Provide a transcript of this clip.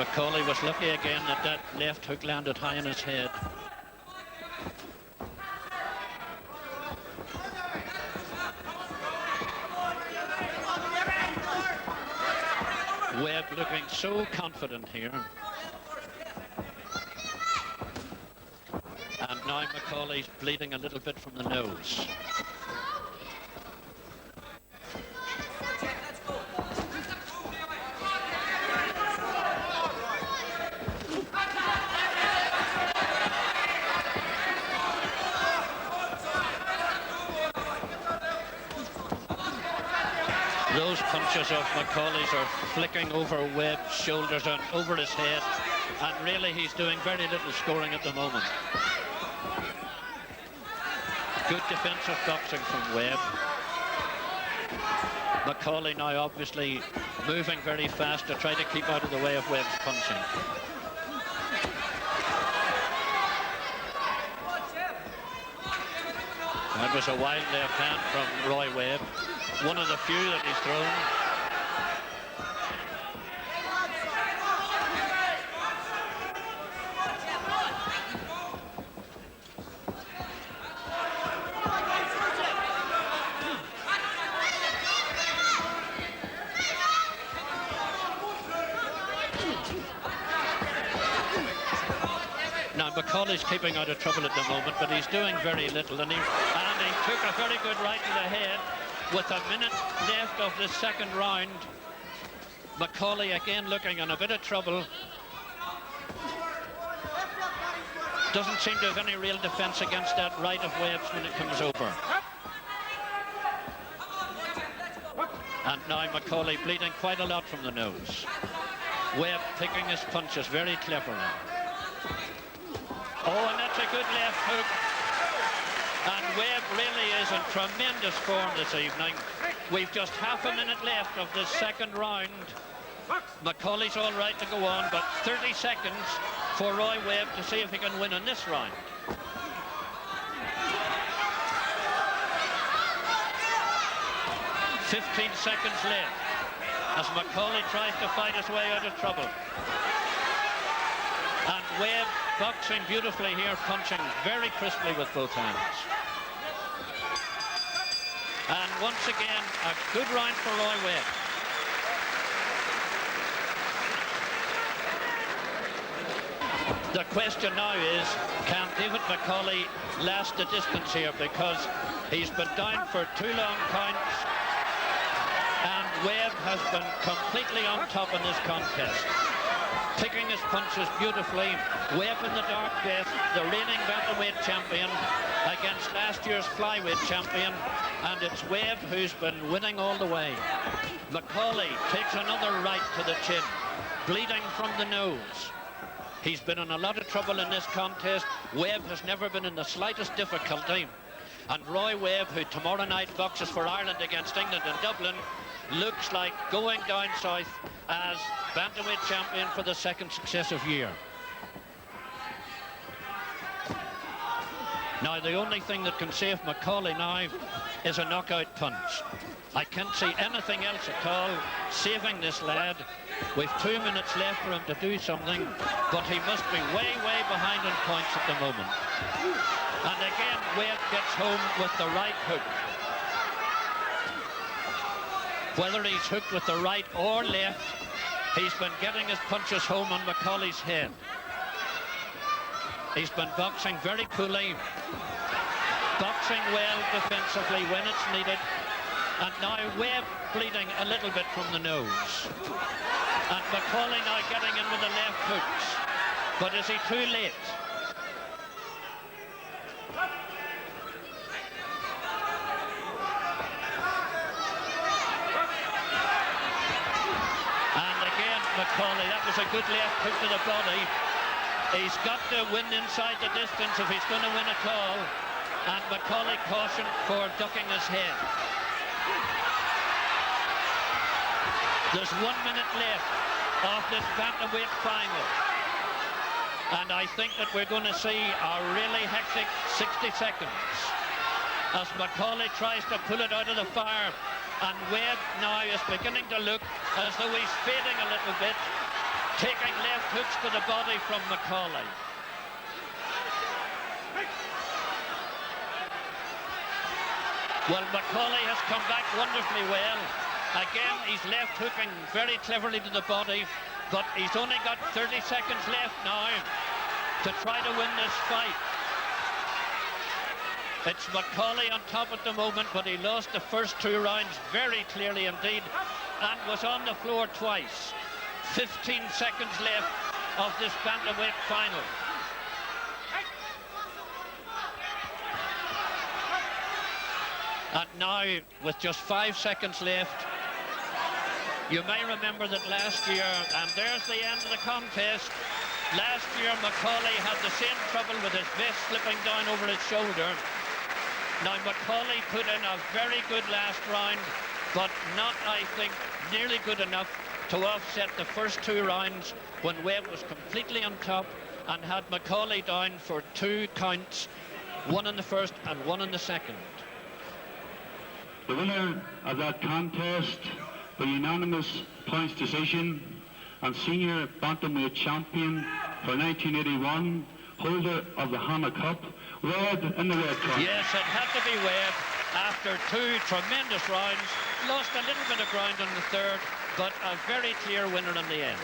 McAuley was lucky again that that left hook landed high in his head. Webb looking so confident here. And now McAuley's bleeding a little bit from the nose. Those punches of McAuley's are flicking over Webb's shoulders and over his head, and really he's doing very little scoring at the moment. Good defensive boxing from Webb. McAuley now obviously moving very fast to try to keep out of the way of Webb's punching. That was a wild left hand from Roy Webb. One of the few that he's thrown. Now McAuley's keeping out of trouble at the moment, but he's doing very little, and he took a very good right to the head. With a minute left of the second round, McAuley again looking in a bit of trouble. Doesn't seem to have any real defense against that right of Webb's when it comes over. And now McAuley bleeding quite a lot from the nose. Webb picking his punches very cleverly. Oh, and that's a good left hook. And Webb really is in tremendous form this evening. We've just half a minute left of this second round. McAuley's all right to go on, but 30 seconds for Roy Webb to see if he can win in this round. "15 seconds left as McAuley tries to fight his way out of trouble. And Webb boxing beautifully here, punching very crisply with both hands. And once again, a good round for Roy Webb. The question now is, can David McAuley last the distance here? Because he's been down for 2 long counts, and Webb has been completely on top in this contest. Picking his punches beautifully. Webb in the dark vest, the reigning bantamweight champion against last year's flyweight champion, and it's Webb who's been winning all the way. McAuley takes another right to the chin, bleeding from the nose. He's been in a lot of trouble in this contest. Webb has never been in the slightest difficulty. And Roy Webb, who tomorrow night boxes for Ireland against England in Dublin, looks like going down south as bantamweight champion for the second successive year. Now, the only thing that can save McAuley now is a knockout punch. I can't see anything else at all saving this lad. We've 2 minutes left for him to do something, but he must be way, way behind in points at the moment. And again, Webb gets home with the right hook. Whether he's hooked with the right or left, he's been getting his punches home on McAuley's head. He's been boxing very coolly, boxing well defensively when it's needed, and now Webb bleeding a little bit from the nose. And McAuley now getting in with the left hooks. But is he too late? McAuley, that was a good left hook to the body. He's got to win inside the distance if he's going to win at all. And McAuley cautioned for ducking his head. There's 1 minute left of this bantamweight final. And I think that we're going to see a really hectic 60 seconds as McAuley tries to pull it out of the fire. And Webb now is beginning to look as though he's fading a little bit. taking left hooks to the body from McAuley. Well, McAuley has come back wonderfully well. Again, he's left hooking very cleverly to the body, but he's only got 30 seconds left now to try to win this fight. It's McAuley on top at the moment, but he lost the first 2 rounds very clearly indeed and was on the floor twice. 15 seconds left of this bantamweight final. And now, with just 5 seconds left, you may remember that last year, and there's the end of the contest, last year McAuley had the same trouble with his vest slipping down over his shoulder. Now McAuley put in a very good last round, but not, I think, nearly good enough to offset the first 2 rounds when Webb was completely on top and had McAuley down for 2 counts, 1 in the first and 1 in the second. The winner of that contest by unanimous points decision and senior bantamweight champion for 1981, holder of the Hannah Cup, Webb in the red corner. Yes, it had to be Webb after 2 tremendous rounds. Lost a little bit of ground on the third, but a very clear winner in the end.